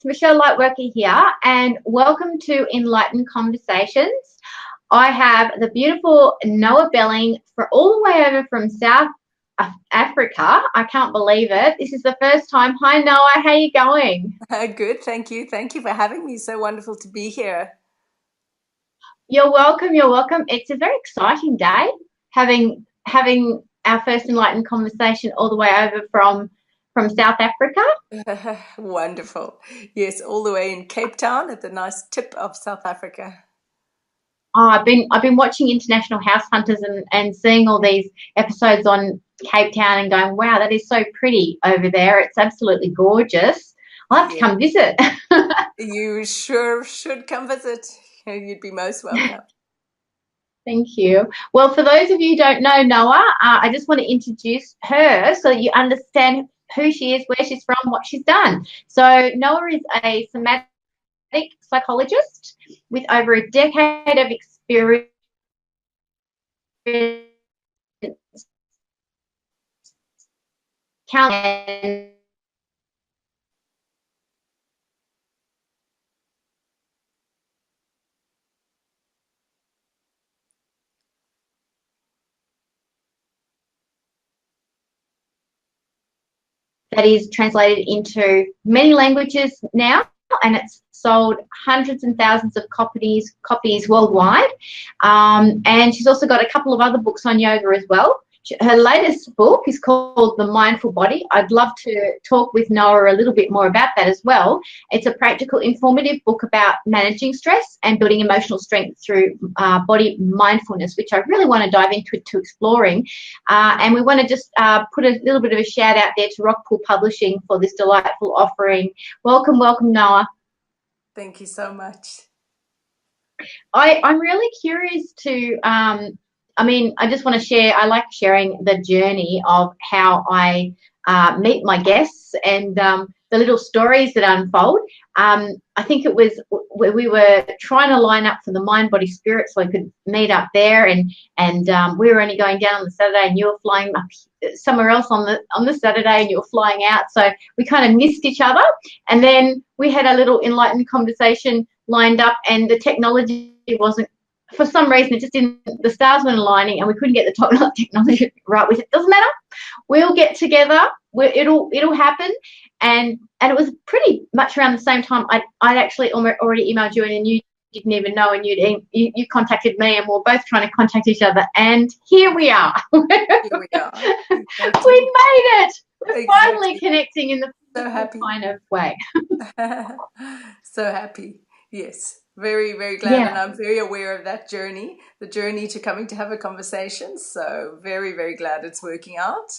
Michelle Lightworker here, and welcome to Enlightened Conversations. I have the beautiful Noa Belling for all the way over from South Africa. I can't believe it. This is the first time. Hi, Noa. How are you going? Good, thank you. Thank you for having me. So wonderful to be here. You're welcome. You're welcome. It's a very exciting day having our first enlightened conversation all the way over from South Africa. Wonderful. Yes, all the way in Cape Town at the nice tip of South Africa. Oh, I've been watching International House Hunters and seeing all these episodes on Cape Town and going, wow, that is so pretty over there. It's absolutely gorgeous. I'll have to Yeah, come visit. you sure should come visit. You'd be most welcome. Thank you. Well, for those of you who don't know Noah, I just want to introduce her so that you understand who she is, where she's from, what she's done. So Noah is a somatic psychologist with over a decade of experience counseling. That is translated into many languages now, and it's sold hundreds and thousands of copies worldwide. And she's also got a couple of other books on yoga as well. Her latest book is called The Mindful Body. I'd love to talk with Noah a little bit more about that as well. It's a practical, informative book about managing stress and building emotional strength through body mindfulness, which I really want to dive into exploring. And we want to just put a little bit of a shout out there to Rockpool Publishing for this delightful offering. Welcome, welcome, Noah. Thank you so much. I'm really curious to, I just want to share, I like sharing the journey of how I meet my guests and the little stories that unfold. I think it was where we were trying to line up for the mind, body, spirit so I could meet up there, and we were only going down on the Saturday and you were flying up somewhere else on the Saturday and you were flying out. So we kind of missed each other. And then we had a little enlightened conversation lined up and the technology wasn't, for some reason, it just didn't, the stars weren't aligning and we couldn't get the technology right. We said, doesn't matter. We'll get together. It'll happen. And it was pretty much around the same time I'd actually already emailed you and you didn't even know, and you contacted me and we we're both trying to contact each other. And here we are. We Here we are. Exactly. made it. We're finally Exactly. connecting in the So physical happy. kind of way. So happy. Yes. Very, very glad. And Yeah. I'm very aware of that journey, the journey to coming to have a conversation. So very, very glad it's working out.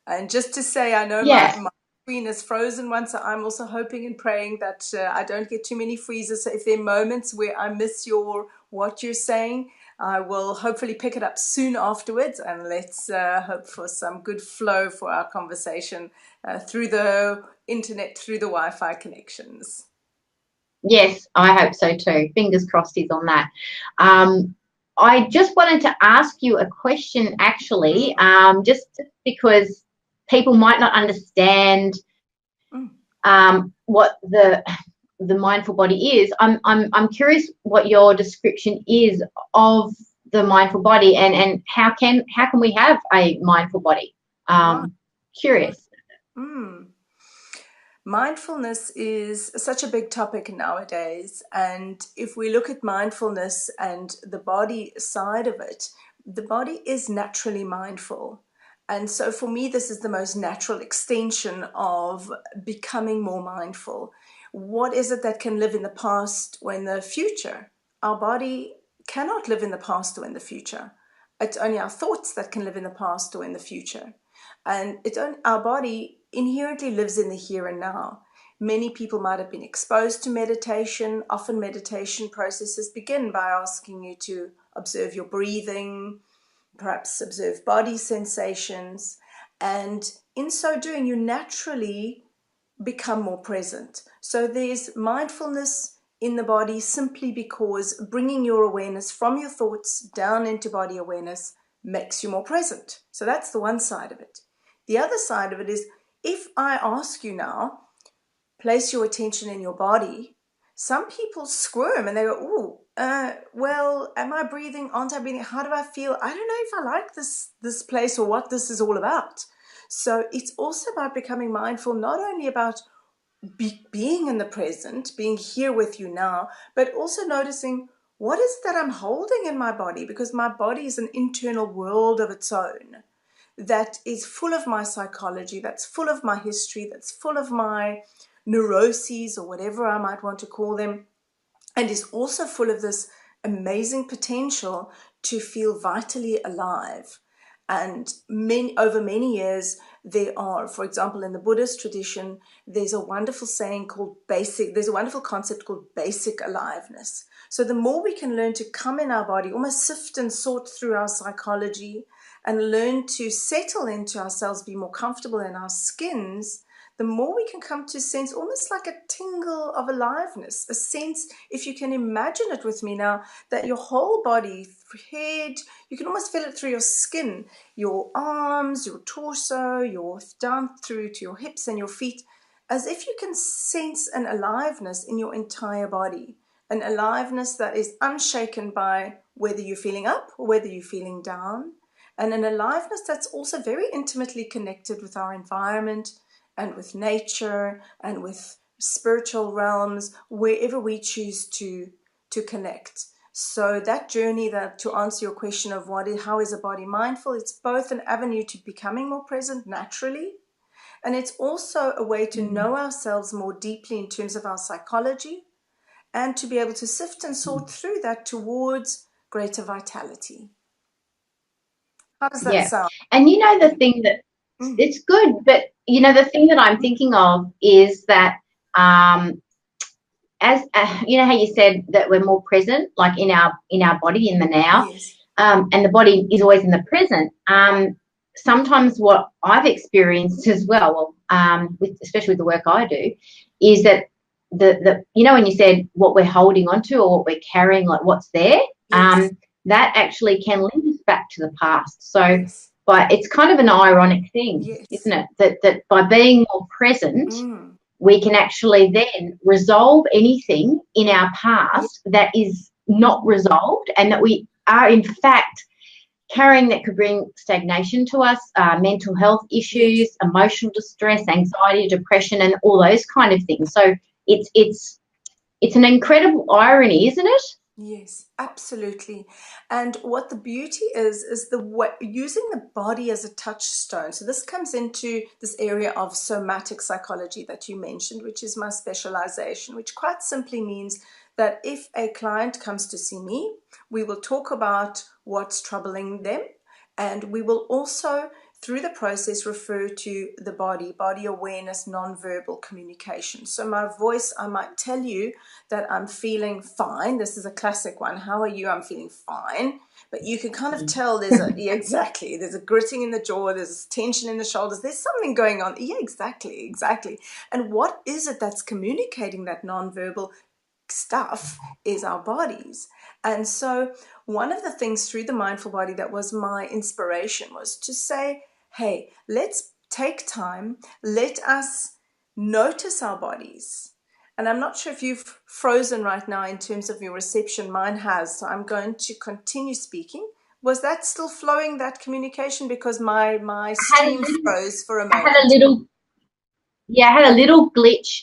And just to say, I know Yes. my screen is frozen one, so I'm also hoping and praying that I don't get too many freezes. So if there are moments where I miss what you're saying, I will hopefully pick it up soon afterwards. And let's hope for some good flow for our conversation through the internet, through the Wi-Fi connections. Yes, I hope so too. Fingers crossed he's on that. Um, I just wanted to ask you a question, actually, just because people might not understand Mm. what the mindful body is. I'm curious what your description is of the mindful body, and how can we have a mindful body? Right. Curious. Mm. Mindfulness is such a big topic nowadays. And if we look at mindfulness and the body side of it, the body is naturally mindful. And so for me, this is the most natural extension of becoming more mindful. What is it that can live in the past or in the future? Our body cannot live in the past or in the future. It's only our thoughts that can live in the past or in the future. And our body inherently lives in the here and now. Many people might have been exposed to meditation. Often meditation processes begin by asking you to observe your breathing, perhaps observe body sensations. And in so doing, you naturally become more present. So there's mindfulness in the body simply because bringing your awareness from your thoughts down into body awareness makes you more present. So that's the one side of it. The other side of it is, if I ask you now, place your attention in your body, some people squirm and they go, well, am I breathing? Aren't I breathing? How do I feel? I don't know if I like this place or what this is all about. So it's also about becoming mindful, not only about being in the present, being here with you now, but also noticing what is it that I'm holding in my body, because my body is an internal world of its own that is full of my psychology, that's full of my history, that's full of my neuroses or whatever I might want to call them, and is also full of this amazing potential to feel vitally alive. And over many years, there are, for example, in the Buddhist tradition, there's a wonderful saying called there's a wonderful concept called basic aliveness. So the more we can learn to come in our body, almost sift and sort through our psychology and learn to settle into ourselves, be more comfortable in our skins, the more we can come to sense almost like a tingle of aliveness, a sense, if you can imagine it with me now, that your whole body, head, you can almost feel it through your skin, your arms, your torso, down through to your hips and your feet, as if you can sense an aliveness in your entire body, an aliveness that is unshaken by whether you're feeling up or whether you're feeling down, and an aliveness that's also very intimately connected with our environment and with nature and with spiritual realms, wherever we choose to connect. So that journey, that to answer your question of how is a body mindful, it's both an avenue to becoming more present naturally, and it's also a way to know ourselves more deeply in terms of our psychology, and to be able to sift and sort through that towards greater vitality. How does that Yeah. sound? And the thing that it's good, but the thing that I'm thinking of is that as how you said that we're more present, like in our body in the now, Yes. and the body is always in the present. Sometimes what I've experienced as well, especially with the work I do, is that the when you said what we're holding onto or what we're carrying, like what's there, Yes. that actually can link us back to the past. So, Yes. but it's kind of an ironic thing, Yes. isn't it? That by being more present, we can actually then resolve anything in our past that is not resolved, and that we are in fact carrying, that could bring stagnation to us, mental health issues, Yes. emotional distress, anxiety, depression, and all those kind of things. So it's an incredible irony, isn't it? Yes, absolutely. And what the beauty is using the body as a touchstone. So this comes into this area of somatic psychology that you mentioned, which is my specialization, which quite simply means that if a client comes to see me, we will talk about what's troubling them, and we will also, through the process, refer to the body awareness, non-verbal communication. So my voice, I might tell you that I'm feeling fine. This is a classic one. How are you? I'm feeling fine. But you can kind of tell there's a gritting in the jaw, there's tension in the shoulders, there's something going on. Yeah, exactly. And what is it that's communicating that non-verbal stuff is our bodies. And so one of the things through the mindful body that was my inspiration was to say, hey, let's take time, let us notice our bodies. And I'm not sure if you've frozen right now in terms of your reception. Mine has, so I'm going to continue speaking. Was that still flowing, that communication? Because my stream froze for a I had a moment. little Yeah, I had a little glitch.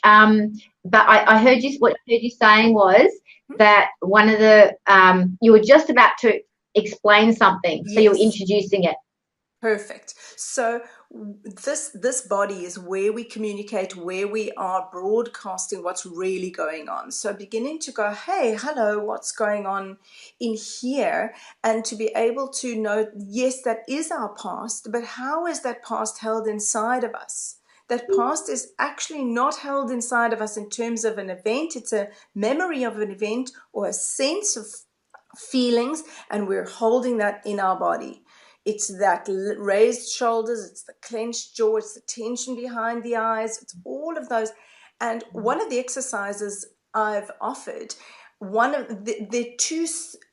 But I heard you. What I heard you saying was that one of the you were just about to explain something, so you were Yes. introducing it. Perfect. So this body is where we communicate, where we are broadcasting what's really going on. So beginning to go, hey, hello, what's going on in here? And to be able to know, yes, that is our past, but how is that past held inside of us? That past is actually not held inside of us in terms of an event. It's a memory of an event or a sense of feelings, and we're holding that in our body. It's that raised shoulders, it's the clenched jaw, it's the tension behind the eyes, it's all of those. And one of the exercises I've offered, one of the two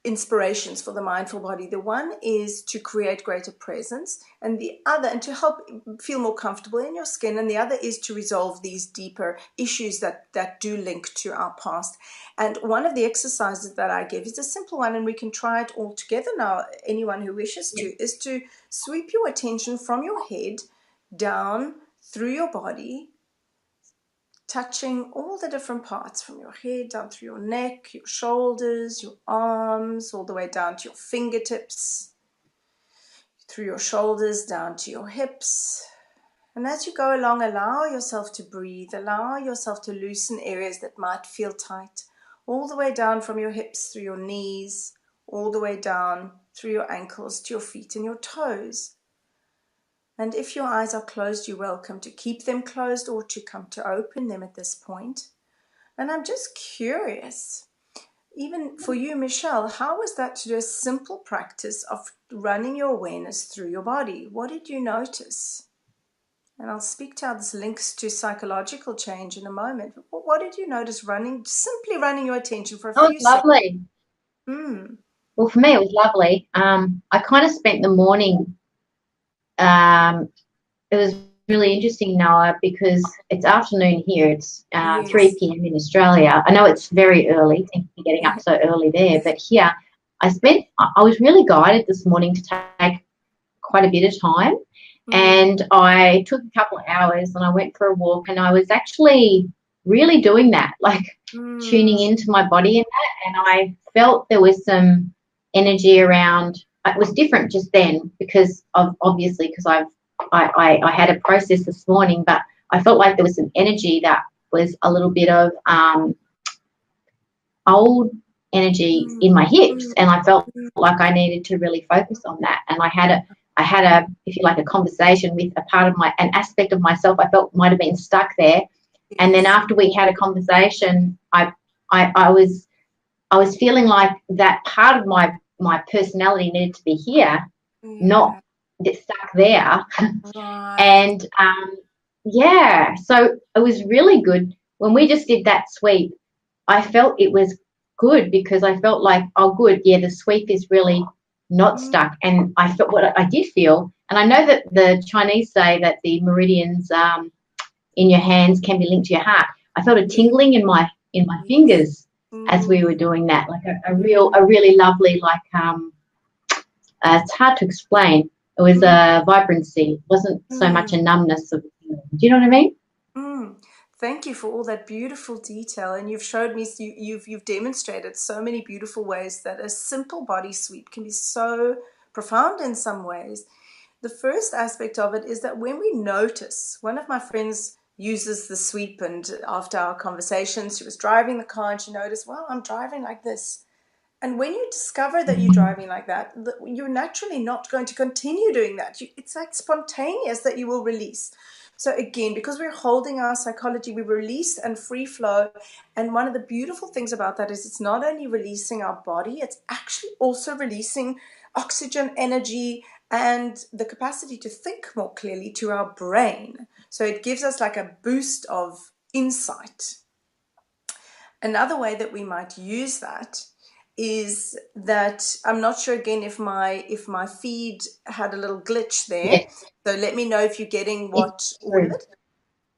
inspirations for the mindful body. The one is to create greater presence, and the other, and to help feel more comfortable in your skin, and the other is to resolve these deeper issues that do link to our past. And one of the exercises that I give is a simple one, and we can try it all together now, anyone who wishes to, is to sweep your attention from your head down through your body, touching all the different parts from your head down through your neck, your shoulders, your arms, all the way down to your fingertips, through your shoulders down to your hips. And as you go along, allow yourself to breathe, allow yourself to loosen areas that might feel tight, all the way down from your hips through your knees, all the way down through your ankles to your feet and your toes. And if your eyes are closed, you're welcome to keep them closed or to come to open them at this point. And I'm just curious, even for you, Michelle, how was that to do a simple practice of running your awareness through your body? What did you notice? And I'll speak to how this links to psychological change in a moment. But what did you notice simply running your attention for a Oh, few it's seconds? lovely. Well, for me, it was lovely. I kind of spent the morning. It was really interesting, Noah, because it's afternoon here. It's 3 Yes. p.m. in Australia. I know it's very early. Thank you for getting up so early there. But here, I was really guided this morning to take quite a bit of time. And I took a couple of hours and I went for a walk, and I was actually really doing that, like tuning into my body in that. And I felt there was some energy around. It was different just then because I had a process this morning, but I felt like there was some energy that was a little bit of old energy in my hips, and I felt like I needed to really focus on that. And I had a, if you like, a conversation with an aspect of myself I felt might have been stuck there. And then after we had a conversation, I was feeling like that part of my personality needed to be here, not get stuck there. Right. And so it was really good when we just did that sweep. I felt it was good because I felt like, oh, good, yeah, the sweep is really not stuck. And I felt what I did feel, and I know that the Chinese say that the meridians in your hands can be linked to your heart. I felt a tingling in my fingers as we were doing that, like a really lovely, like it's hard to explain. It was a vibrancy. It wasn't so much a numbness of, do you know what I mean? Thank you for all that beautiful detail, and you've showed me, you've demonstrated so many beautiful ways that a simple body sweep can be so profound in some ways. The first aspect of it is that when we notice, one of my friends uses the sweep, and after our conversations, she was driving the car and she noticed, well, I'm driving like this. And when you discover that you're driving like that, you're naturally not going to continue doing that. It's like spontaneous that you will release. So again, because we're holding our psychology, we release and free flow. And one of the beautiful things about that is it's not only releasing our body, it's actually also releasing oxygen, energy, and the capacity to think more clearly to our brain. So it gives us like a boost of insight. Another way that we might use that is that I'm not sure again if my feed had a little glitch there. Yes. So let me know if you're getting all of it.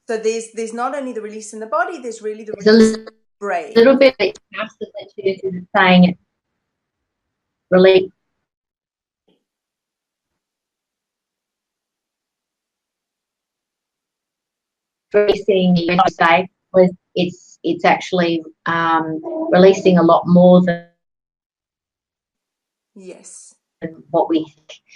So there's not only the release in the body, there's really the release in the brain. A little bit of it's saying it release. Releasing, say, was it's actually releasing a lot more than what we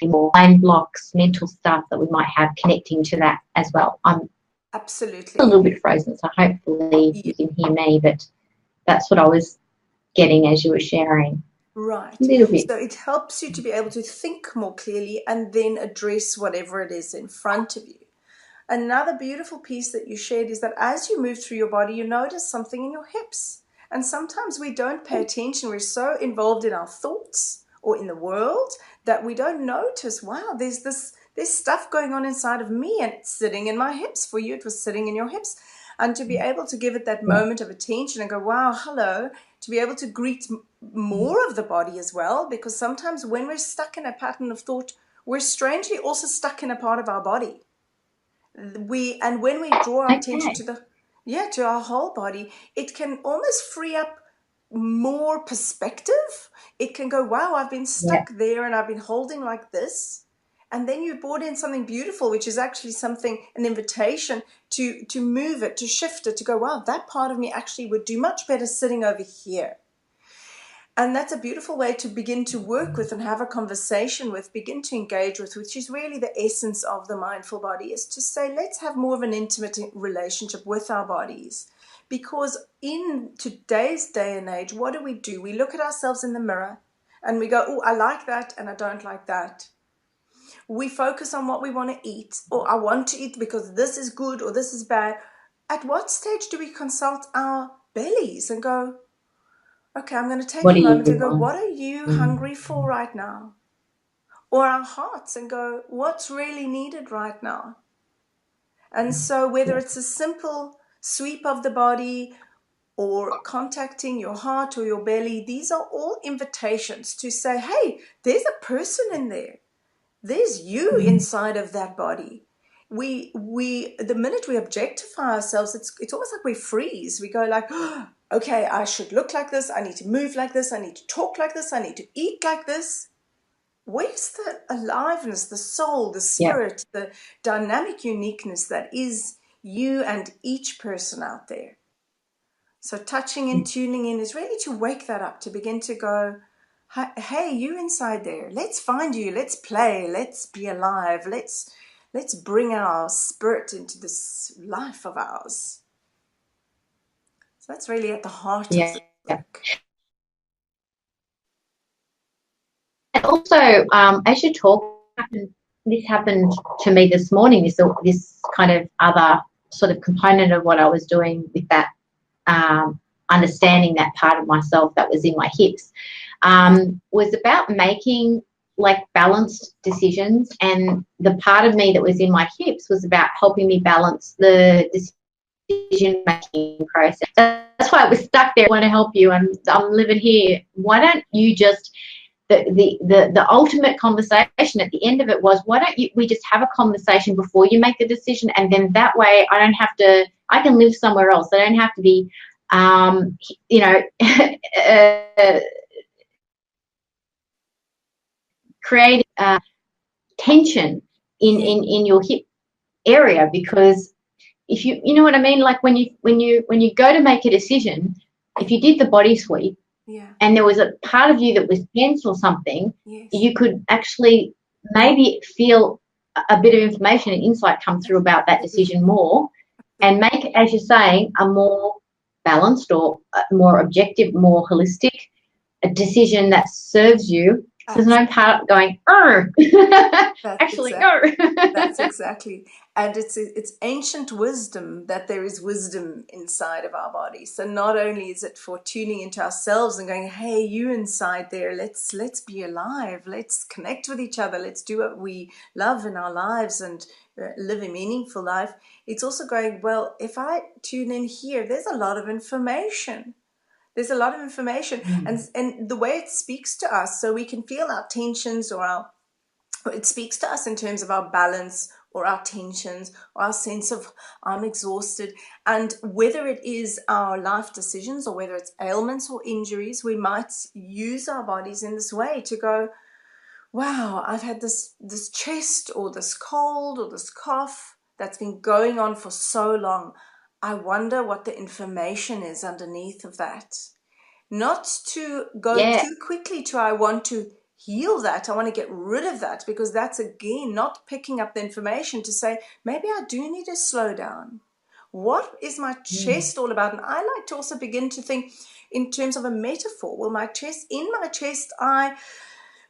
more mind blocks, mental stuff that we might have connecting to that as well. I'm absolutely a little bit frozen, so hopefully you can hear me, but that's what I was getting as you were sharing. Right. A little bit. So it helps you to be able to think more clearly and then address whatever it is in front of you. Another beautiful piece that you shared is that as you move through your body, you notice something in your hips. And sometimes we don't pay attention. We're so involved in our thoughts or in the world that we don't notice, wow, there's stuff going on inside of me and it's sitting in my hips. For you, it was sitting in your hips. and to be able to give it that moment of attention and go, wow, hello, to be able to greet more of the body as well, because sometimes when we're stuck in a pattern of thought, we're strangely also stuck in a part of our body. And when we draw our attention to to our whole body, it can almost free up more perspective. It can go, wow, I've been stuck there and I've been holding like this. And then you brought in something beautiful, which is actually an invitation to move it, to shift it, to go, wow, that part of me actually would do much better sitting over here. And that's a beautiful way to begin to work with and have a conversation with, begin to engage with, which is really the essence of the mindful body, is to say, let's have more of an intimate relationship with our bodies. Because in today's day and age, what do? We look at ourselves in the mirror and we go, oh, I like that and I don't like that. We focus on what we want to eat, or I want to eat because this is good or this is bad. At what stage do we consult our bellies and go, okay, I'm going to take a moment and go, what are you hungry for right now? Or our hearts and go, what's really needed right now? And so whether it's a simple sweep of the body or contacting your heart or your belly, these are all invitations to say, hey, there's a person in there. There's you inside of that body. The minute we objectify ourselves, it's almost like we freeze. We go like, oh, okay, I should look like this. I need to move like this. I need to talk like this. I need to eat like this. Where's the aliveness, the soul, the spirit, the dynamic uniqueness that is you and each person out there? So touching and tuning in is really to wake that up, to begin to go, hey, you inside there, let's find you, let's play, let's be alive, let's bring our spirit into this life of ours. So that's really at the heart of the work. And also, as you talk, this happened to me this morning, this kind of other sort of component of what I was doing with that, understanding that part of myself that was in my hips, was about making like balanced decisions, and the part of me that was in my hips was about helping me balance the decision making process. That's why I was stuck there. I want to help you. I'm living here. Why don't you just the ultimate conversation at the end of it was, why don't we just have a conversation before you make the decision, and then that way I can live somewhere else. I don't have to be creating tension in your hip area, because if you know what I mean, like when you go to make a decision, if you did the body sweep, and there was a part of you that was tense or something, you could actually maybe feel a bit of information and insight come through about that decision more, and make, as you're saying, a more balanced or more objective, more holistic decision that serves you. There's no part going, actually, That's exactly. And it's ancient wisdom that there is wisdom inside of our body. So not only is it for tuning into ourselves and going, hey, you inside there, let's be alive, let's connect with each other, let's do what we love in our lives and live a meaningful life. It's also going, well, if I tune in here, there's a lot of information. There's a lot of information, and the way it speaks to us, so we can feel our tensions it speaks to us in terms of our balance or our tensions or our sense of I'm exhausted. And whether it is our life decisions or whether it's ailments or injuries, we might use our bodies in this way to go, wow, I've had this chest or this cold or this cough that's been going on for so long. I wonder what the information is underneath of that. Not to go too quickly to I want to heal that, I want to get rid of that, because that's again not picking up the information to say, maybe I do need to slow down. What is my chest all about? And I like to also begin to think in terms of a metaphor. Well, in my chest, I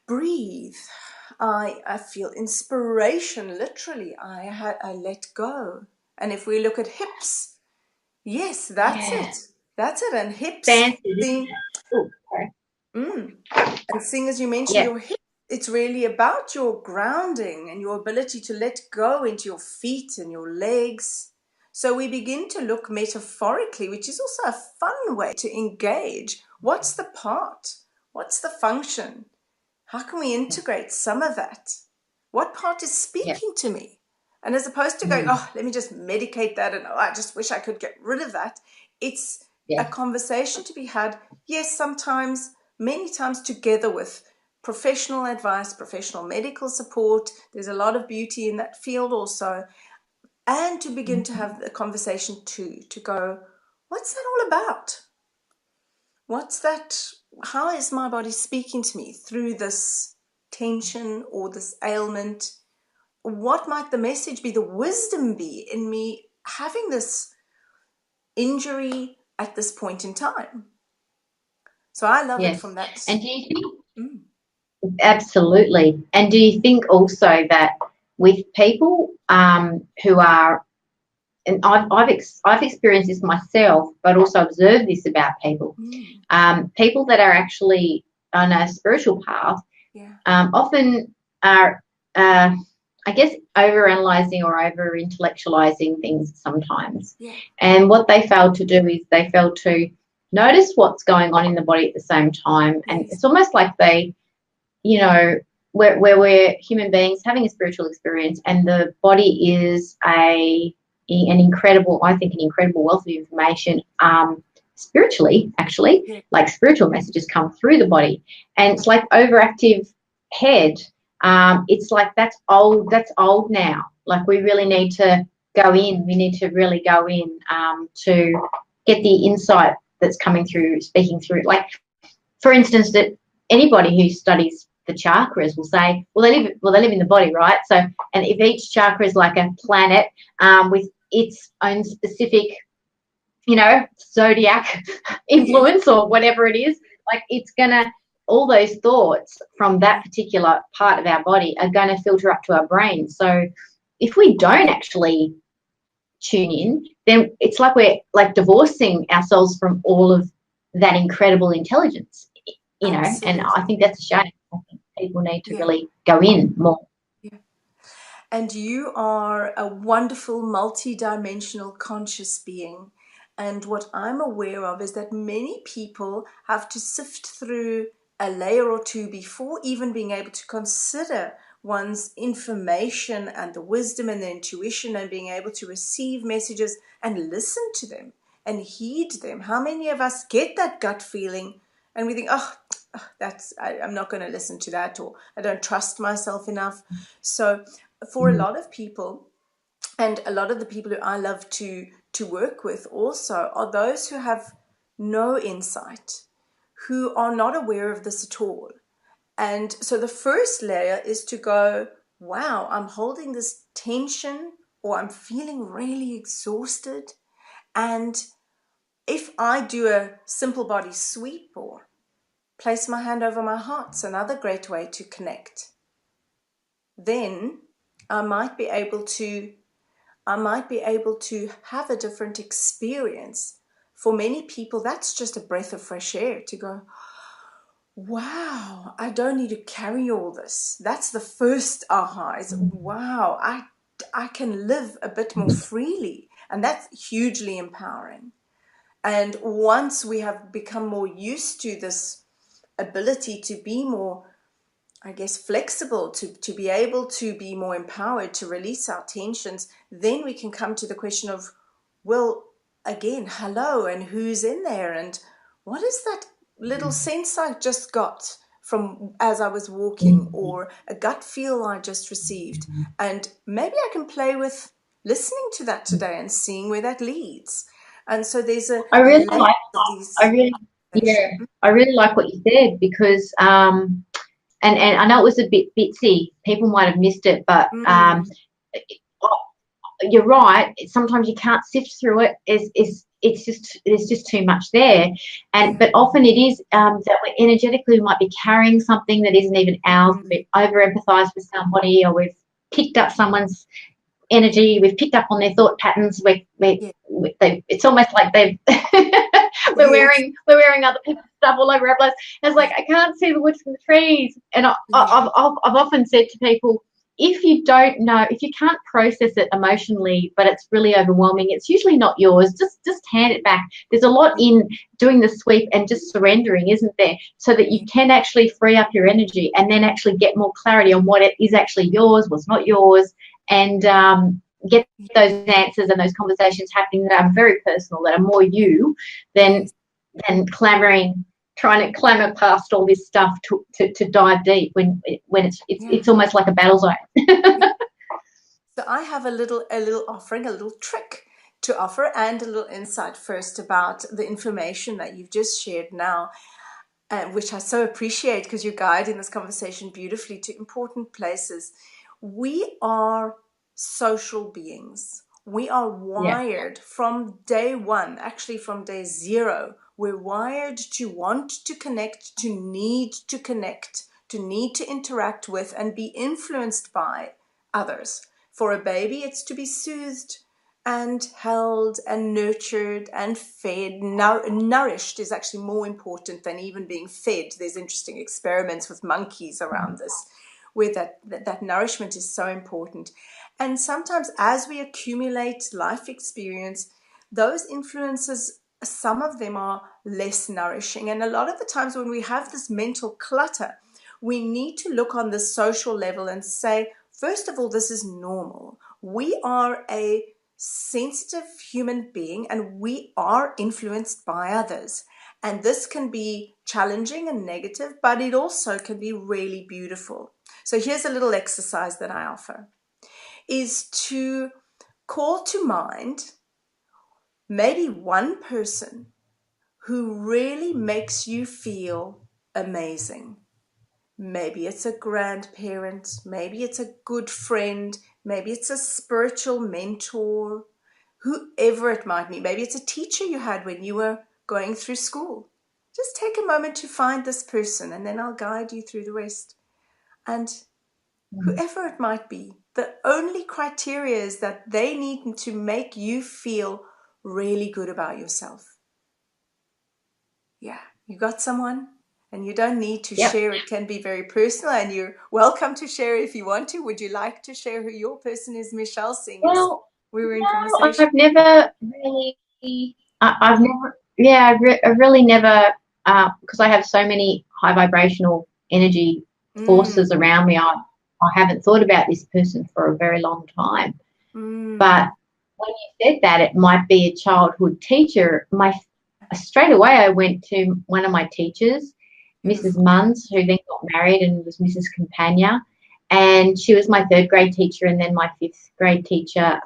breathe. I feel inspiration, literally. I let go. And if we look at hips, yes, that's it. That's it. And hips, and seeing as you mentioned your hips, it's really about your grounding and your ability to let go into your feet and your legs, So we begin to look metaphorically, which is also a fun way to engage. What's the part? What's the function? How can we integrate some of that? What part is Yeah. speaking to me? And as opposed to going, oh, let me just medicate that and oh, I just wish I could get rid of that. It's a Yeah. conversation to be had, yes, sometimes, many times together with professional advice, professional medical support. There's a lot of beauty in that field also. And to begin to have the conversation too, to go, what's that all about? What's that? How is my body speaking to me through this tension or this ailment? What might the message be, the wisdom be in me having this injury at this point in time? So I love it from Yes. that. And do you think, Mm, absolutely, and do you think also that with people who are, and I've experienced this myself, but also observed this about people, mm, people that are actually on a spiritual path yeah, often are, I guess, overanalyzing or over intellectualizing things sometimes. yeah, And what they fail to do is they fail to notice what's going on in the body at the same time. And yes, it's almost like they, you know, where we're human beings having a spiritual experience, and the body is an incredible, I think, an incredible wealth of information. Spiritually, actually, yeah, like spiritual messages come through the body, and it's like overactive head. It's like that's old. That's old now. Like we really need to go in. We need to really go in to get the insight that's coming through, speaking through. Like, for instance, that anybody who studies the chakras will say, well, they live in the body, right? So, and if each chakra is like a planet with its own specific, zodiac yeah, influence or whatever it is, like it's gonna, all those thoughts from that particular part of our body are going to filter up to our brain. So if we don't actually tune in, then it's like we're like divorcing ourselves from all of that incredible intelligence, and I absolutely. think that's a shame. I think people need to Yeah, really go in more. yeah. And you are a wonderful, multi-dimensional conscious being. And what I'm aware of is that many people have to sift through a layer or two before even being able to consider one's information and the wisdom and the intuition and being able to receive messages and listen to them and heed them. How many of us get that gut feeling and we think, oh, I'm not going to listen to that, or I don't trust myself enough. So for a lot of people, and a lot of the people who I love to work with also, are those who have no insight, who are not aware of this at all. And so the first layer is to go, wow, I'm holding this tension, or I'm feeling really exhausted. And if I do a simple body sweep or place my hand over my heart, it's another great way to connect. Then I might be able to have a different experience. For many people, that's just a breath of fresh air to go, wow, I don't need to carry all this. That's the first aha. Is wow, I can live a bit more freely. And that's hugely empowering. And once we have become more used to this ability to be more, I guess, flexible, to be able to be more empowered, to release our tensions, then we can come to the question of, well, again, hello, and who's in there? And what is that little sense I just got from as I was walking, or a gut feel I just received? And maybe I can play with listening to that today and seeing where that leads. And so there's a I really layer like, of I these really, conversations. yeah, I really like what you said because, and I know it was a bit bitsy. People might have missed it, but Mm, you're right. Sometimes you can't sift through it. It's just there's just too much there, and yeah. but often it is that we energetically we might be carrying something that isn't even ours. Mm, We've over empathized with somebody, or we've picked up someone's energy. We've picked up on their thought patterns. yeah. It's almost like they've we're Yes. wearing other people's stuff all over our place. And it's like Yeah. I can't see the woods from the trees, and Yeah. I've often said to people, if you don't know, if you can't process it emotionally, but it's really overwhelming, it's usually not yours. Just hand it back. There's a lot in doing the sweep and just surrendering, isn't there? So that you can actually free up your energy and then actually get more clarity on what it is actually yours, what's not yours, and get those answers and those conversations happening that are very personal, that are more you than Yes. clamoring, trying to clamor past all this stuff to dive deep when Yeah. it's almost like a battle zone. So I have a little offering, a little trick to offer, and a little insight first about the information that you've just shared now, which I so appreciate because you're guiding this conversation beautifully to important places. We are social beings. We are Yeah. wired from day one, actually from day zero. We're wired to want to connect, to need to interact with and be influenced by others. For a baby, it's to be soothed and held and nurtured and fed. Nourished is actually more important than even being fed. There's interesting experiments with monkeys around this, where that nourishment is so important. And sometimes as we accumulate life experience, those influences, some of them are less nourishing. And a lot of the times when we have this mental clutter, we need to look on the social level and say, first of all, this is normal. We are a sensitive human being and we are influenced by others. And this can be challenging and negative, but it also can be really beautiful. So here's a little exercise that I offer, is to call to mind maybe one person who really makes you feel amazing. Maybe it's a grandparent, maybe it's a good friend, maybe it's a spiritual mentor, whoever it might be. Maybe it's a teacher you had when you were going through school. Just take a moment to find this person and then I'll guide you through the rest. And whoever it might be, the only criteria is that they need to make you feel really good about yourself. Yeah, you got someone, and you don't need to Yep. share. It can be very personal, and you're welcome to share if you want to. Would you like to share who your person is, Michelle, seeing as Well, we were in no, conversation? I've never really. I've never. Yeah, I've really never. Because I have so many high vibrational energy Mm, forces around me. I haven't thought about this person for a very long time. mm, But when you said that, it might be a childhood teacher. My straight away, I went to one of my teachers, Mrs. beautiful. Munns, who then got married and was Mrs. Campagna. And she was my third grade teacher and then my fifth grade teacher.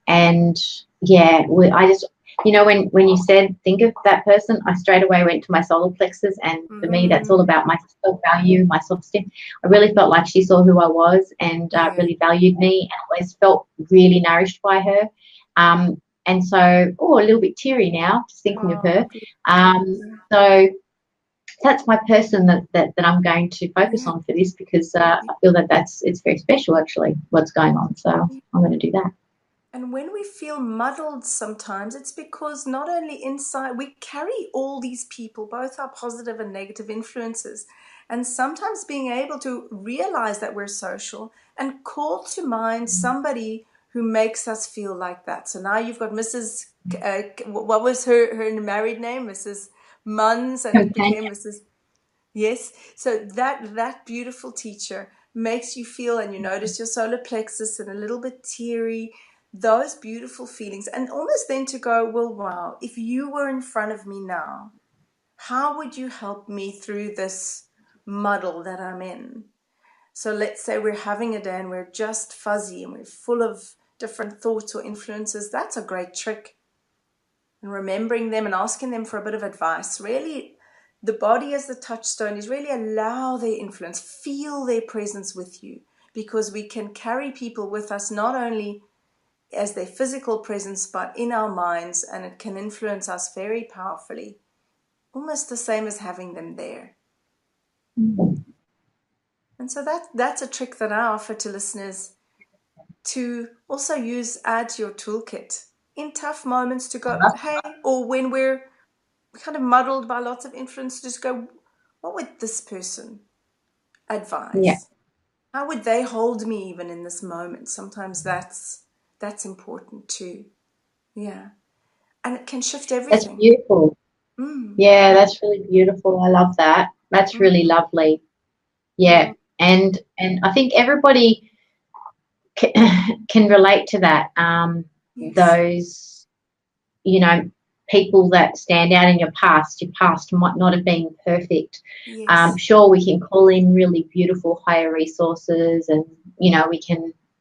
And yeah, I just, when you said think of that person, I straight away went to my solar plexus. And for me, that's all Mm, about my self value, my self esteem. I really felt like she saw who I was and yeah, really valued me and always felt really nourished by her. And so, a little bit teary now, just thinking of her. oh, beautiful. So that's my person that I'm going to focus Yeah, on for this because I feel that it's very special actually what's going on. So yeah. I'm going to do that. And when we feel muddled sometimes, it's because not only inside, we carry all these people, both our positive and negative influences. And sometimes being able to realize that we're social and call to mind somebody who makes us feel like that. So now you've got Mrs. What was her married name? Mrs. Munns, and it became Companion. Mrs. Yes. So that beautiful teacher makes you feel, and you notice your solar plexus and a little bit teary, those beautiful feelings. And almost then to go, well, wow, if you were in front of me now, how would you help me through this muddle that I'm in? So let's say we're having a day and we're just fuzzy and we're full of different thoughts or influences. That's a great trick. And remembering them and asking them for a bit of advice. Really, the body as the touchstone is really allow their influence, feel their presence with you, because we can carry people with us not only as their physical presence, but in our minds, and it can influence us very powerfully, almost the same as having them there. And so that's a trick that I offer to listeners to also add to your toolkit in tough moments to go, hey, or when we're kind of muddled by lots of influence, just go, what would this person Yeah. advise? How would they hold me even in this moment? Sometimes that's important too. Yeah. And it can shift That's everything. beautiful. Mm, Yeah, that's really beautiful. I love that. That's really mm, lovely. Yeah. mm. And I think everybody can relate to that. Yes. Those, you know, people that stand out in your past might not have been perfect. Yes. Sure, we can call in really beautiful higher resources, and we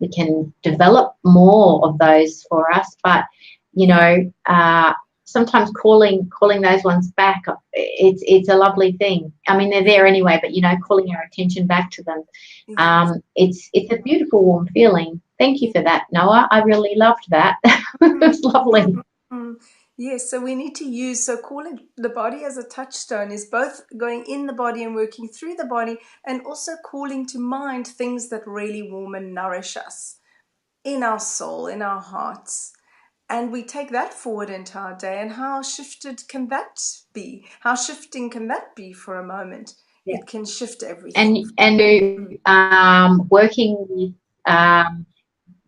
can develop more of those for us. But Yeah. sometimes calling those ones back, it's a lovely thing. I mean, they're Yeah. there anyway, but calling our attention back to them, Yes. it's a beautiful, warm feeling. Thank you Yeah. for that, Noah. I really loved that. It Mm, was lovely. mm, mm. Yes, so we need to use, so calling the body as a touchstone is both going in the body and working through the body, and also calling to mind things that really warm and nourish us in our soul, in our hearts. And we take that forward into our day. And how shifted can that be? How shifting can that be for a moment? Yeah. It can shift everything. And working with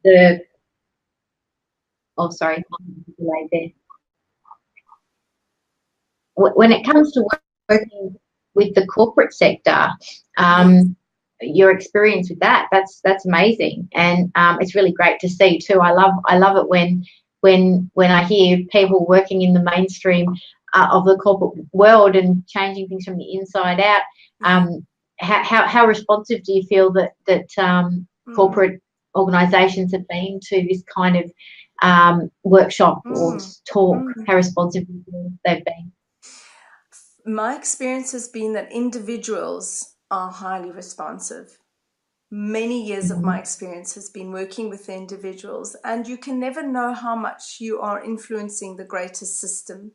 the oh sorry, delay there. When it comes to working with the corporate sector, Yes. your experience with that's amazing, and it's really great to see too. I love it when I hear people working in the mainstream of the corporate world and changing things from the inside out. Yeah. Um, how responsive do you feel that Mm, corporate organisations have been to this kind of workshop or mm, talk? mm. How responsive they've been? My experience has been that individuals are highly responsive. Many years of my Mhm. experience has been working with the individuals, and you can never know how much you are influencing the greater system.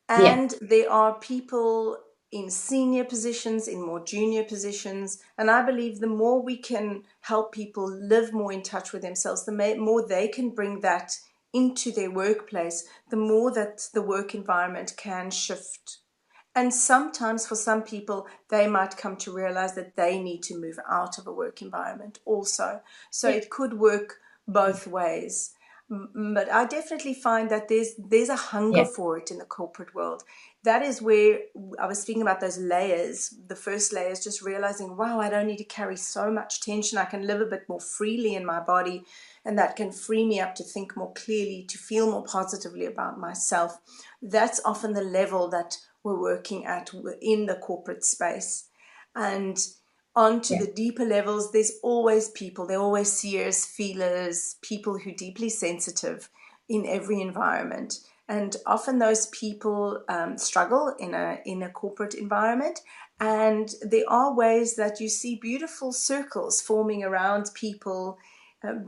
Yeah, And there are people in senior positions, in more junior positions. And I believe the more we can help people live more in touch with themselves, the more they can bring that into their workplace, the more that the work environment can shift. And sometimes for some people, they might come to realize that they need to move out of a work environment also. So yeah, it could work both ways. But I definitely find that there's a hunger yeah, for it in the corporate world. That is where I was speaking about those layers. The first layer is just realizing, wow, I don't need to carry so much tension. I can live a bit more freely in my body, and that can free me up to think more clearly, to feel more positively about myself. That's often the level that we're working at in the corporate space. And on to yeah, the deeper levels, there's always people, there are always seers, feelers, people who are deeply sensitive in every environment. And often those people struggle in a corporate environment. And there are ways that you see beautiful circles forming around people,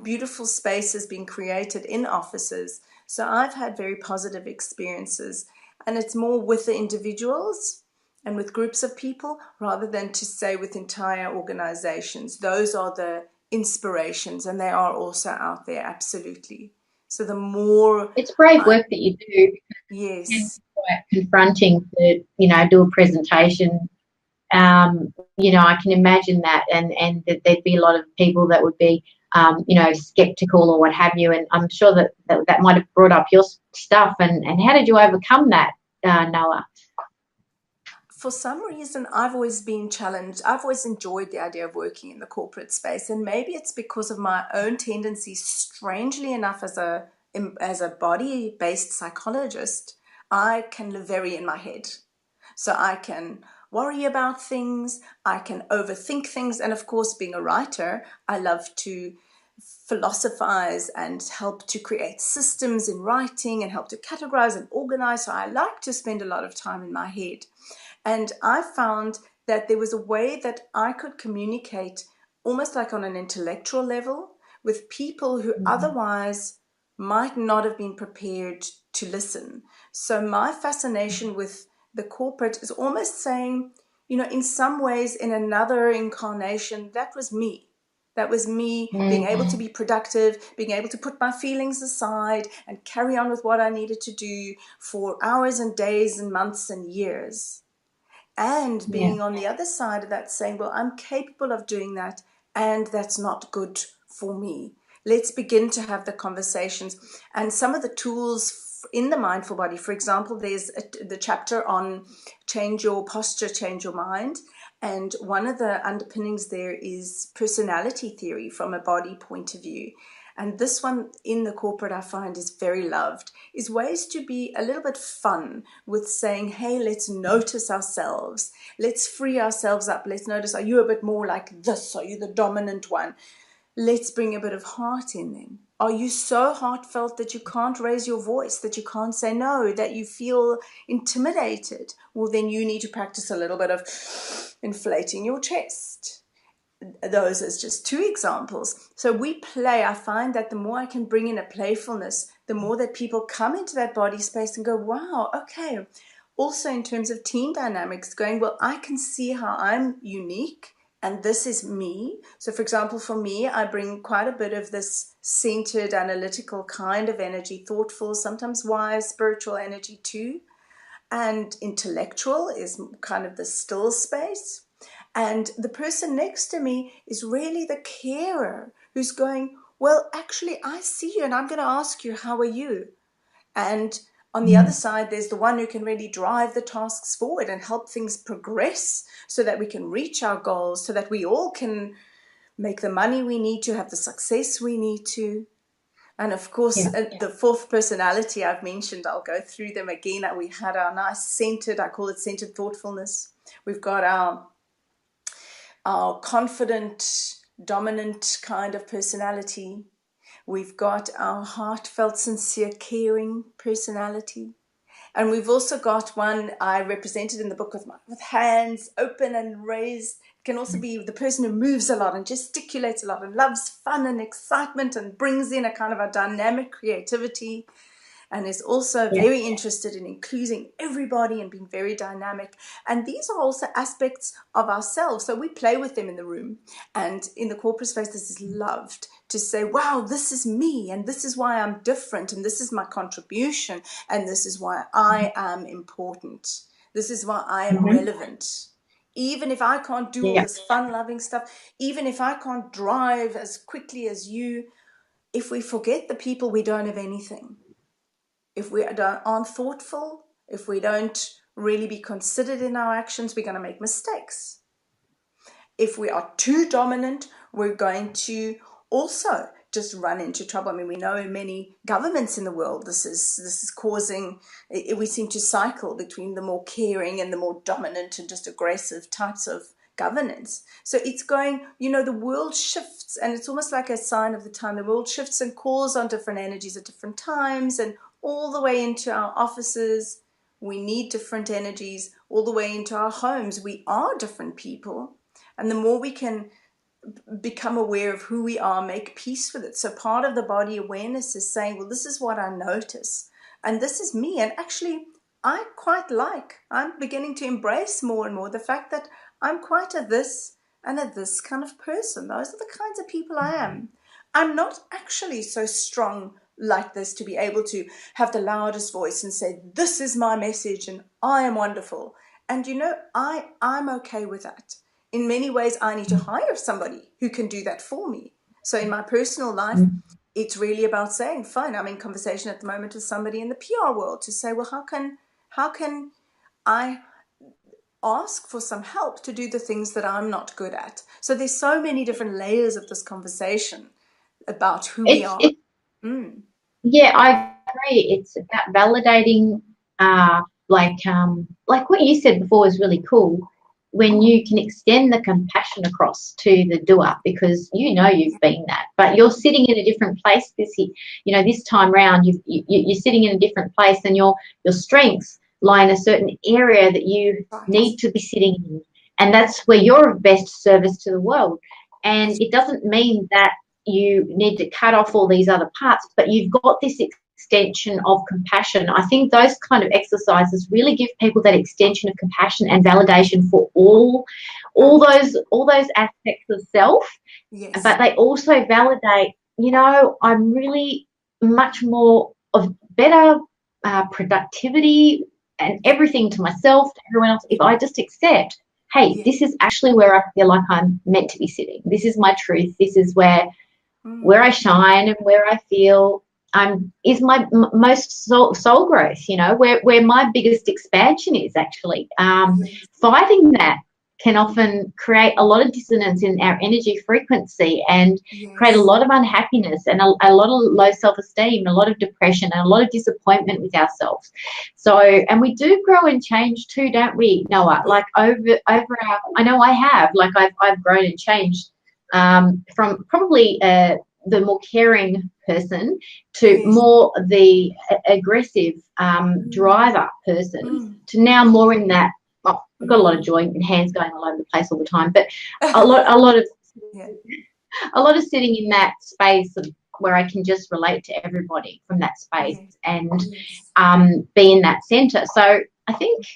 beautiful spaces being created in offices. So I've had very positive experiences, and it's more with the individuals and with groups of people rather than to say with entire organizations. Those are the inspirations, and they are also out there, absolutely. So the more it's brave I, work that you do. It can yes, be quite confronting to, do a presentation. I can imagine that, and that there'd be a lot of people that would be, skeptical or what have you. And I'm sure that might have brought up your stuff. And how did you overcome that, Noah? for some reason, I've always been challenged. I've always enjoyed the idea of working in the corporate space, and maybe it's because of my own tendencies. Strangely enough, as a body-based psychologist, I can live very in my head. So I can worry about things, I can overthink things, and of course, being a writer, I love to philosophize and help to create systems in writing and help to categorize and organize. So I like to spend a lot of time in my head. And I found that there was a way that I could communicate almost like on an intellectual level with people who otherwise might not have been prepared to listen. So my fascination with the corporate is almost saying, in some ways, in another incarnation, that was me. That was me being able to Mm, be productive, being able to put my feelings aside and carry on with what I needed to do for hours and days and months and years. And yeah, being on the other side of that saying, well, I'm capable of doing that and that's not good for me. Let's begin to have the conversations. And some of the tools in the mindful body, for example, there's the chapter on change your posture, change your mind. And one of the underpinnings there is personality theory from a body point of view. And this one in the corporate I find is very loved, is ways to be a little bit fun with saying, hey, let's notice ourselves. Let's free ourselves up. Let's notice, are you a bit more like this? Are you the dominant one? Let's bring a bit of heart in them. Are you so heartfelt that you can't raise your voice, that you can't say no, that you feel intimidated? Well, then you need to practice a little bit of inflating your chest. Those as just two examples. So we play. I find that the more I can bring in a playfulness, the more that people come into that body space and go, wow, okay. Also in terms of team dynamics, going, well, I can see how I'm unique and this is me. So for example, for me, I bring quite a bit of this centered, analytical kind of energy, thoughtful, sometimes wise, spiritual energy too. And intellectual is kind of the still space. And the person next to me is really the carer who's going, well, actually, I see you and I'm going to ask you, how are you? And on the other side, there's the one who can really drive the tasks forward and help things progress so that we can reach our goals, so that we all can make the money we need to, have the success we need to. And of course, the fourth personality I've mentioned, I'll go through them again. We had our nice centered, I call it centered thoughtfulness. We've got our confident, dominant kind of personality. We've got our heartfelt, sincere, caring personality. And we've also got one I represented in the book with hands open and raised. It can also be the person who moves a lot and gesticulates a lot and loves fun and excitement and brings in a kind of a dynamic creativity, and is also very interested in including everybody and being very dynamic. And these are also aspects of ourselves. So we play with them in the room. And in the corporate space, this is loved to say, wow, this is me, and this is why I'm different, and this is my contribution, and this is why I am important. This is why I am relevant. Even if I can't do all this fun-loving stuff, even if I can't drive as quickly as you, if we forget the people, we don't have anything. If we aren't thoughtful, if we don't really be considered in our actions, we're going to make mistakes. If we are too dominant, we're going to also just run into trouble. I mean, we know in many governments in the world, this is causing, we seem to cycle between the more caring and the more dominant and just aggressive types of governance. So it's going, the world shifts, and it's almost like a sign of the time. The world shifts and calls on different energies at different times, and all the way into our offices, we need different energies. All the way into our homes, we are different people. And the more we can become aware of who we are, make peace with it. So part of the body awareness is saying, well, this is what I notice, and this is me. And actually, I'm beginning to embrace more and more the fact that I'm quite a this and a this kind of person. Those are the kinds of people I am. I'm not actually so strong like this to be able to have the loudest voice and say, this is my message and I am wonderful. And I'm okay with that. In many ways, I need to hire somebody who can do that for me. So in my personal life, it's really about saying, fine, I'm in conversation at the moment with somebody in the PR world to say, well, how can I ask for some help to do the things that I'm not good at? So there's so many different layers of this conversation about who we are. Yeah, I agree. It's about validating, like what you said before is really cool. When you can extend the compassion across to the doer, because you've been that, but you're sitting in a different place this time round. You're sitting in a different place, and your strengths lie in a certain area that you need to be sitting in, and that's where you're of best service to the world. And it doesn't mean that you need to cut off all these other parts, but you've got this extension of compassion. I think those kind of exercises really give people that extension of compassion and validation for all those aspects of self. Yes. But they also validate, I'm really much more of better productivity and everything to myself, to everyone else, if I just accept hey, Yeah. this is actually where I feel like I'm meant to be sitting. This is my truth. This is where I shine and where I feel is my most soul growth, where my biggest expansion is actually. Yes. Fighting that can often create a lot of dissonance in our energy frequency and create a Yes. lot of unhappiness and a lot of low self-esteem, a lot of depression and a lot of disappointment with ourselves. So, and we do grow and change too, don't we, Noah? Yeah. Like I know I have, like I've grown and changed from probably the more caring person to Yes. more the aggressive Mm. driver person Mm. to now more in that. Well, I've got a lot of Mm. joy and hands going all over the place all the time, but a lot of Yeah. sitting in that space of where I can just relate to everybody from that space Yes. and Yes. be in that center. So I think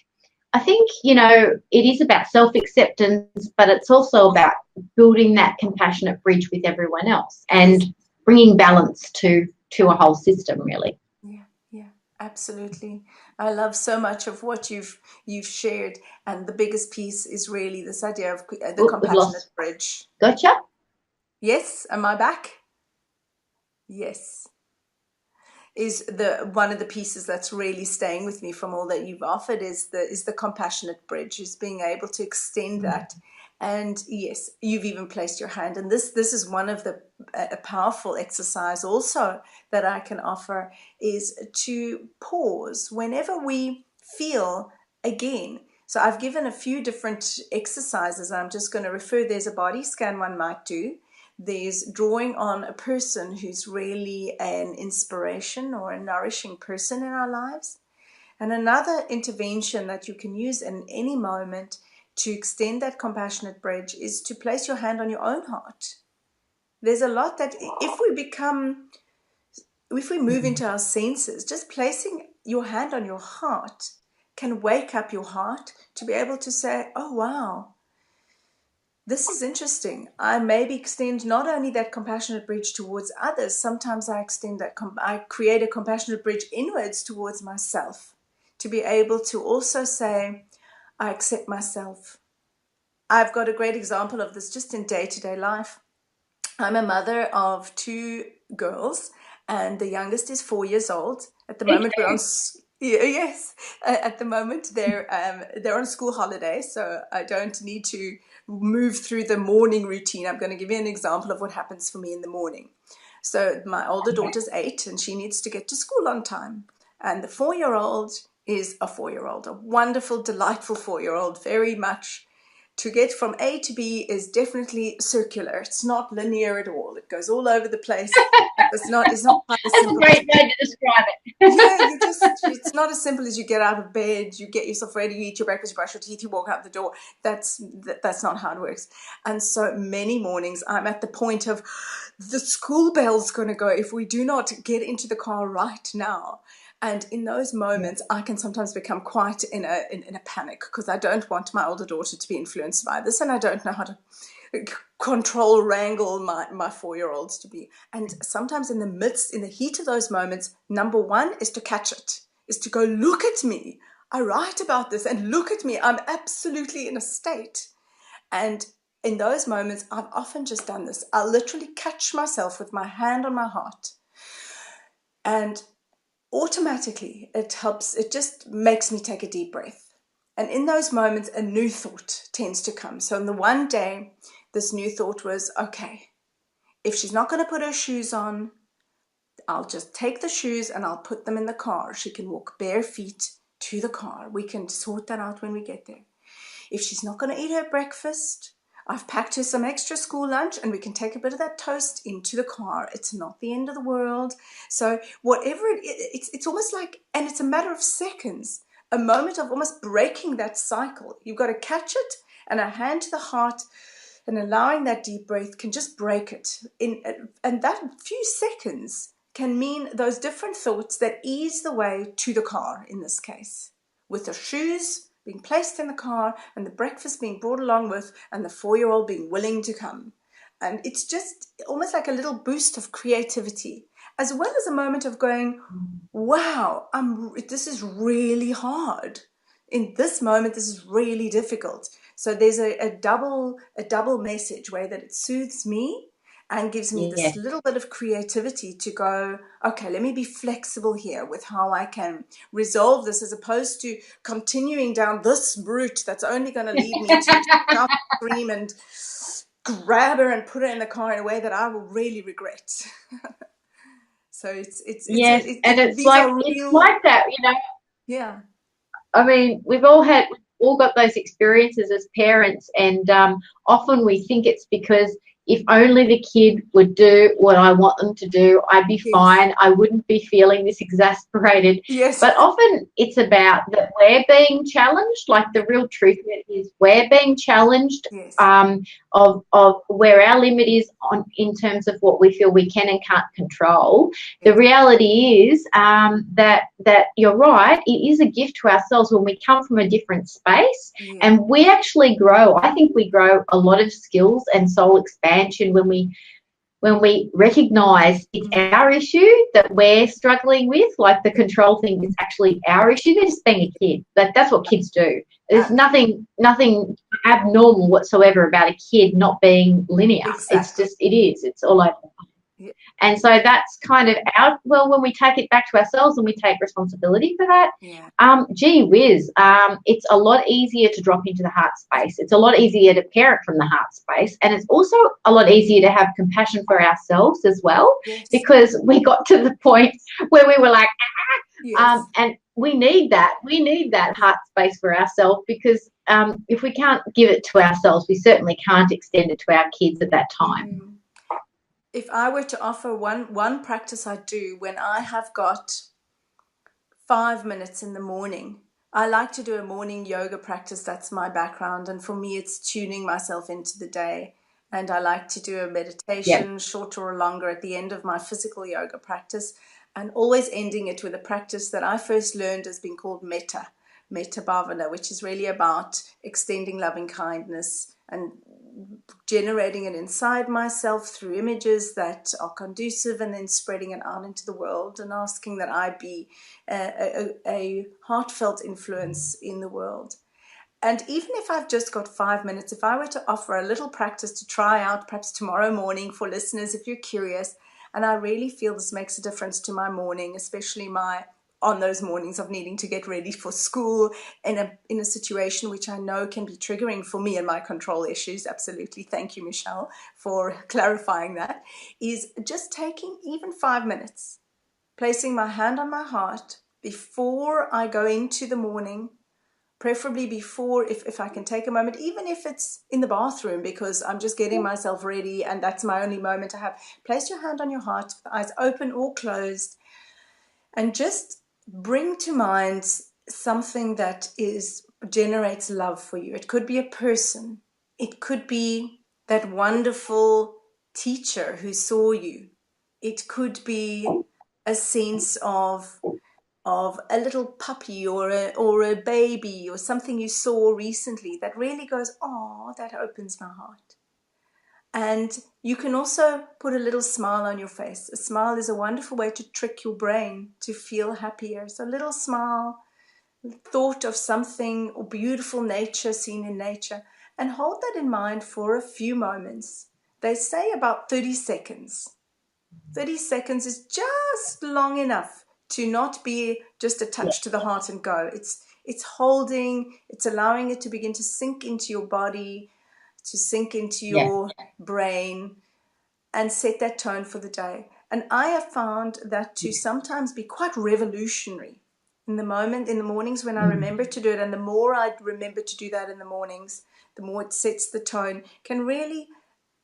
it is about self-acceptance, but it's also about building that compassionate bridge with everyone else and Yes. bringing balance to a whole system, really. Yeah. Yeah. Absolutely. I love so much of what you've shared, and the biggest piece is really this idea of the Oh, we've compassionate lost. bridge. Gotcha. Yes. Am I back? Yes. Is the one of the pieces that's really staying with me from all that you've offered is the compassionate bridge, is being able to extend that. And yes, you've even placed your hand, and this is one of the a powerful exercise also that I can offer, is to pause whenever we feel again. So I've given a few different exercises. I'm just going to refer. There's a body scan one might do. There's drawing on a person who's really an inspiration or a nourishing person in our lives. And another intervention that you can use in any moment to extend that compassionate bridge is to place your hand on your own heart. There's a lot that if we move into our senses, just placing your hand on your heart can wake up your heart to be able to say, oh, wow, this is interesting. I maybe extend not only that compassionate bridge towards others, sometimes I extend that, I create a compassionate bridge inwards towards myself, to be able to also say, I accept myself. I've got a great example of this just in day-to-day life. I'm a mother of two girls, and the youngest is 4 years old. At the moment, we're on. Yes, at the moment they're on school holiday, so I don't need to move through the morning routine. I'm going to give you an example of what happens for me in the morning. So my older daughter's 8, and she needs to get to school on time, and the 4-year-old is a 4-year-old, a wonderful, delightful 4-year-old, very much. To get from A to B is definitely circular. It's not linear at all. It goes all over the place. It's not quite as That's a simple as great way to describe it. yeah, it's not as simple as you get out of bed, you get yourself ready, you eat your breakfast, you brush your teeth, you walk out the door. That's not how it works. And so many mornings I'm at the point of the school bell's going to go if we do not get into the car right now. And in those moments, I can sometimes become quite in a panic, because I don't want my older daughter to be influenced by this, and I don't know how to control, wrangle my 4-year-olds to be. And sometimes in the heat of those moments, number one is to catch it, is to go, look at me. I write about this and look at me. I'm absolutely in a state. And in those moments, I've often just done this. I'll literally catch myself with my hand on my heart. And automatically it helps. It just makes me take a deep breath. And in those moments, a new thought tends to come. So on the one day, this new thought was, okay, if she's not going to put her shoes on, I'll just take the shoes and I'll put them in the car. She can walk bare feet to the car. We can sort that out when we get there. If she's not going to eat her breakfast, I've packed her some extra school lunch and we can take a bit of that toast into the car. It's not the end of the world. So whatever it's almost like, and it's a matter of seconds, a moment of almost breaking that cycle. You've got to catch it, and a hand to the heart and allowing that deep breath can just break it. And that few seconds can mean those different thoughts that ease the way to the car, in this case, with the shoes being placed in the car and the breakfast being brought along with, and the 4-year-old being willing to come. And it's just almost like a little boost of creativity, as well as a moment of going, wow, this is really hard. In this moment, this is really difficult. So there's a double message, way that it soothes me and gives me Yeah. this little bit of creativity to go, okay, let me be flexible here with how I can resolve this, as opposed to continuing down this route that's only going to lead me to shout, scream, and grab her and put her in the car in a way that I will really regret. So Yes, and these are it's real, like that, yeah, I mean, we've all got those experiences as parents, and often we think it's because if only the kid would do what I want them to do, I'd be yes, fine. I wouldn't be feeling this exasperated. yes, But often it's about that we're being challenged. Like the real truth of it is we're being challenged, yes, of where our limit is on in terms of what we feel we can and can't control. The yes, reality is that you're right. It is a gift to ourselves when we come from a different space, yeah, and we actually grow. I think we grow a lot of skills and soul expansion when we recognize it's mm, our issue that we're struggling with. Like the control thing is actually our issue. They're just being a kid. That's what kids do. There's uh, nothing abnormal whatsoever about a kid not being linear. It's exactly, just it is. It's all over. yeah, And so that's kind of when we take it back to ourselves and we take responsibility for that, yeah, gee whiz, it's a lot easier to drop into the heart space. It's a lot easier to parent from the heart space. And it's also a lot easier to have compassion for ourselves as well, yes, because we got to the point where we were like, yes, and we need that. We need that yeah. heart space for ourselves, because if we can't give it to ourselves, we certainly can't extend it to our kids at that time. Mm. If I were to offer one practice I do when I have got 5 minutes in the morning, I like to do a morning yoga practice. That's my background, and for me, it's tuning myself into the day. And I like to do a Yeah. meditation, shorter or longer, at the end of my physical yoga practice, and always ending it with a practice that I first learned as being called metta bhavana, which is really about extending loving kindness and generating it inside myself through images that are conducive, and then spreading it out into the world and asking that I be a heartfelt influence in the world. And even if I've just got 5 minutes, if I were to offer a little practice to try out perhaps tomorrow morning for listeners, if you're curious, and I really feel this makes a difference to my morning, especially my on those mornings of needing to get ready for school in a situation which I know can be triggering for me and my control issues. Absolutely. Thank you, Michelle, for clarifying that. Is just taking even 5 minutes, placing my hand on my heart before I go into the morning, preferably before, if I can take a moment, even if it's in the bathroom, because I'm just getting myself ready and that's my only moment I have. Place your hand on your heart, eyes open or closed, and just bring to mind something that generates love for you. It could be a person. It could be that wonderful teacher who saw you. It could be a sense of a little puppy or a baby or something you saw recently that really goes, oh, that opens my heart. And you can also put a little smile on your face. A smile is a wonderful way to trick your brain to feel happier. So a little smile, thought of something or beautiful nature seen in nature, and hold that in mind for a few moments. They say about 30 seconds. 30 seconds is just long enough to not be just a Yeah. touch to the heart and go. It's holding, it's allowing it to begin to sink into your body, to sink into Yeah. your brain, and set that tone for the day. And I have found that to sometimes be quite revolutionary in the mornings when I Mm. remember to do it. And the more I remember to do that in the mornings, the more it sets the tone, can really,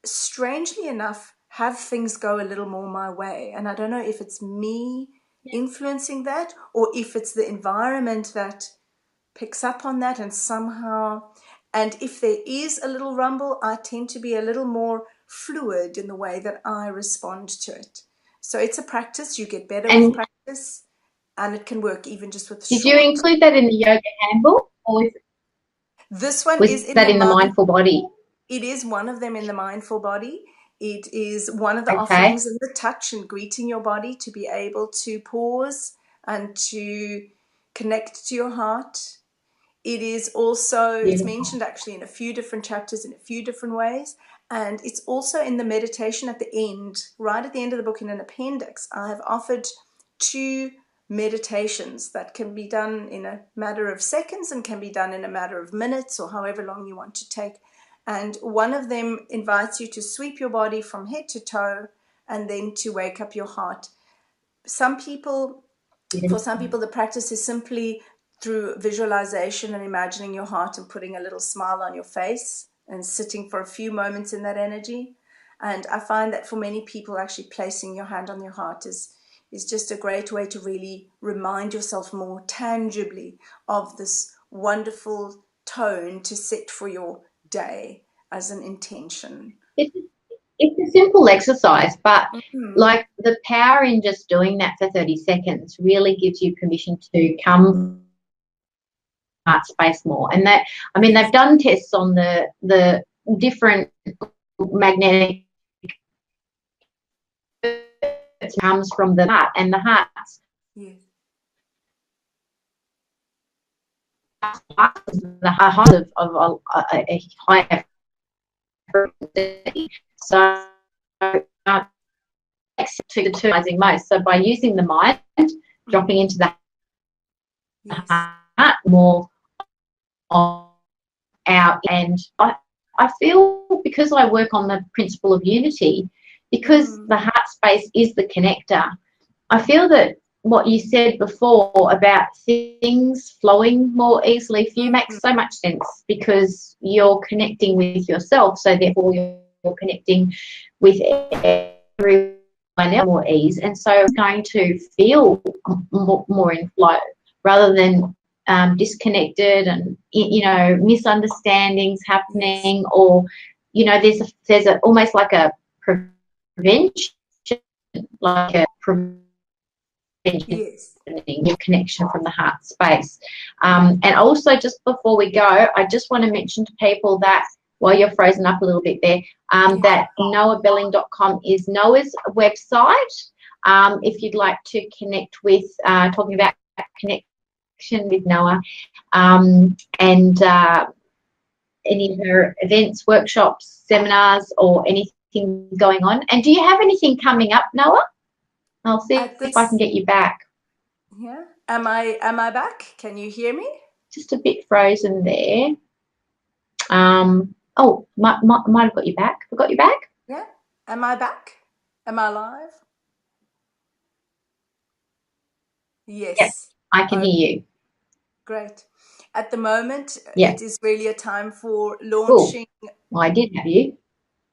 strangely enough, have things go a little more my way. And I don't know if it's me influencing that or if it's the environment that picks up on that and somehow, and if there is a little rumble, I tend to be a little more fluid in the way that I respond to it. So it's a practice. You get better with And practice, and it can work even just with did you short. include that in the yoga handbook, or This one was is in that the in the mind. mindful body? It is one of them in the mindful body. It is one of the Okay. offerings in the touch and greeting your body, to be able to pause and to connect to your heart. It is also, it's Beautiful. mentioned actually in a few different chapters in a few different ways. And it's also in the meditation at the end, right at the end of the book in an appendix. I have offered 2 meditations that can be done in a matter of seconds and can be done in a matter of minutes or however long you want to take. And one of them invites you to sweep your body from head to toe and then to wake up your heart. For some people, the practice is simply through visualization and imagining your heart and putting a little smile on your face and sitting for a few moments in that energy. And I find that for many people, actually placing your hand on your heart is just a great way to really remind yourself more tangibly of this wonderful tone to set for your day as an intention. It's a simple exercise, but Mm-hmm. like the power in just doing that for 30 seconds really gives you permission to come heart space more. And that, I mean, Yes. they've done tests on the different magnetic comes from the heart, and the heart's Yes. the heart of a higher frequency. So to the two most. So by using the mind, dropping into the Yes. heart more on out, and I feel, because I work on the principle of unity, because Mm. the heart space is the connector, I feel that what you said before about things flowing more easily for you Mm. makes so much sense, because you're connecting with yourself, so therefore you're connecting with everyone else more ease, and so it's going to feel more in flow rather than disconnected and, you know, misunderstandings Yes. happening, or, you know, there's almost like a prevention, like a prevention Yes. your connection from the heart space. And also, just before we go, I just want to mention to people that, while you're frozen up a little bit there, Yes. that noabelling.com is Noa's website. If you'd like to connect with, talking about connection with Noa, and any of her events, workshops, seminars, or anything going on. And do you have anything coming up, Noa? I'll see At if I can this, get you back. yeah. Am I back? Can you hear me? Just a bit frozen there. Oh, might have got you back. I got you back? Yeah. Am I back? Am I live? Yep, Yes. I can Oh, hear you. great. At the moment, Yeah, it is really a time for cool. launching. Well, I did have you.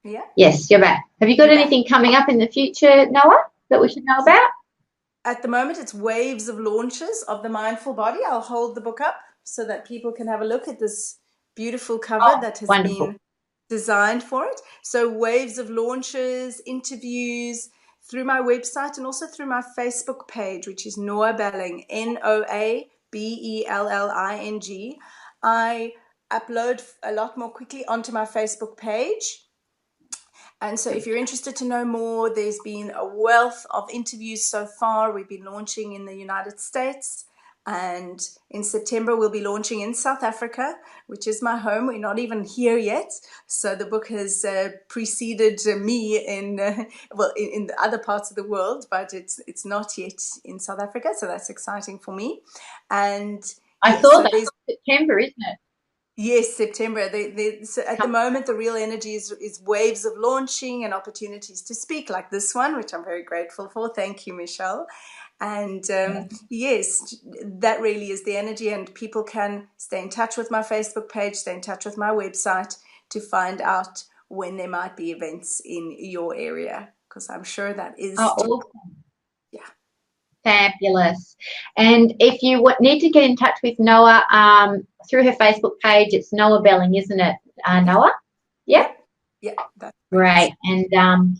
Yeah. Yes, you're back. Have you got You back? anything coming up in the future, Noa, that we should know about? At the moment, it's waves of launches of the Mindful Body. I'll hold the book up so that people can have a look at this beautiful cover Oh, that has wonderful. been designed for it. So waves of launches, interviews through my website and also through my Facebook page, which is Noa Belling, NoaBelling. I upload a lot more quickly onto my Facebook page. And so if you're interested to know more, there's been a wealth of interviews so far. We've been launching in the United States, and in September we'll be launching in South Africa, which is my home. We're not even here yet. So the book has preceded me in, in the other parts of the world, but it's not yet in South Africa. So that's exciting for me. And I yes, saw so that. there's September, isn't it? yes, September. So at the moment, the real energy is waves of launching and opportunities to speak, like this one, which I'm very grateful for. Thank you, Michelle. And yes, that really is the energy. And people can stay in touch with my Facebook page, stay in touch with my website to find out when there might be events in your area, because I'm sure that Oh, is, awesome. yeah. Fabulous. And if you need to get in touch with Noa, through her Facebook page, it's Noa Belling, isn't it, Yeah, Noa? Yep. yep, yeah, that's right. Great. And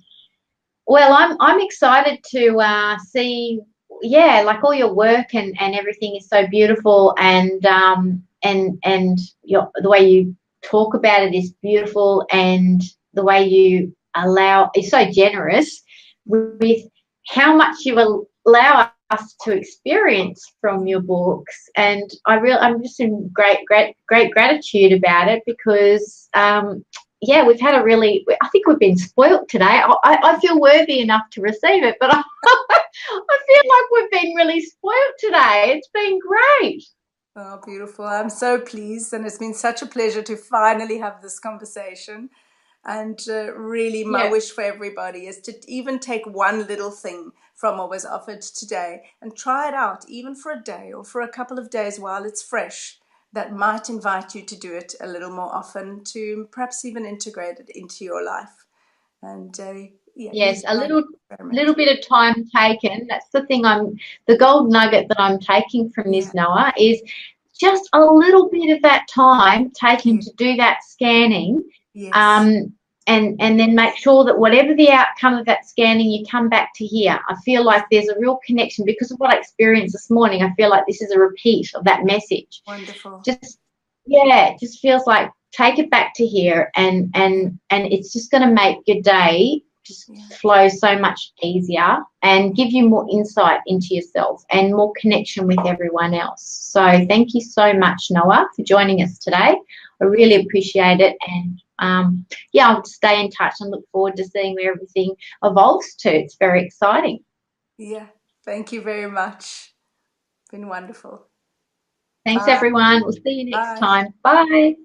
well, I'm excited to see, yeah, like all your work, and everything is so beautiful, and the way you talk about it is beautiful, and the way you allow is so generous with how much you allow to experience from your books, and I'm just in great gratitude about it because yeah, we've had I think we've been spoilt today. I feel worthy enough to receive it, but I feel like we've been really spoilt today. It's been great. Oh, beautiful. I'm so pleased, and it's been such a pleasure to finally have this conversation. And really, my Yeah. wish for everybody is to even take one little thing from what was offered today and try it out, even for a day or for a couple of days while it's fresh. That might invite you to do it a little more often, to perhaps even integrate it into your life. And yeah, use Yes, it a like an little experiment. bit of time taken. That's the thing the gold nugget that I'm taking from Yeah, this, Noah, is just a little bit of that time taken yeah, to do that scanning, yes, um, and then make sure that whatever the outcome of that scanning, you come back to here. I feel yeah, like there's a real connection because of what I experienced this morning. I feel like this is a repeat of that message. wonderful. Just yeah, it just feels like take it back to here, Yeah, and it's just going to make your day just yeah, flow so much easier and give you more insight into yourself and more connection with everyone else. So thank you so much, Noah, for joining us today. I really yes, appreciate it, and yeah, I'll stay in touch and look forward to seeing where everything evolves to. It's very exciting. yeah. Thank you very much. Been wonderful. Thanks, Bye. everyone. We'll see you next Bye. time. Bye.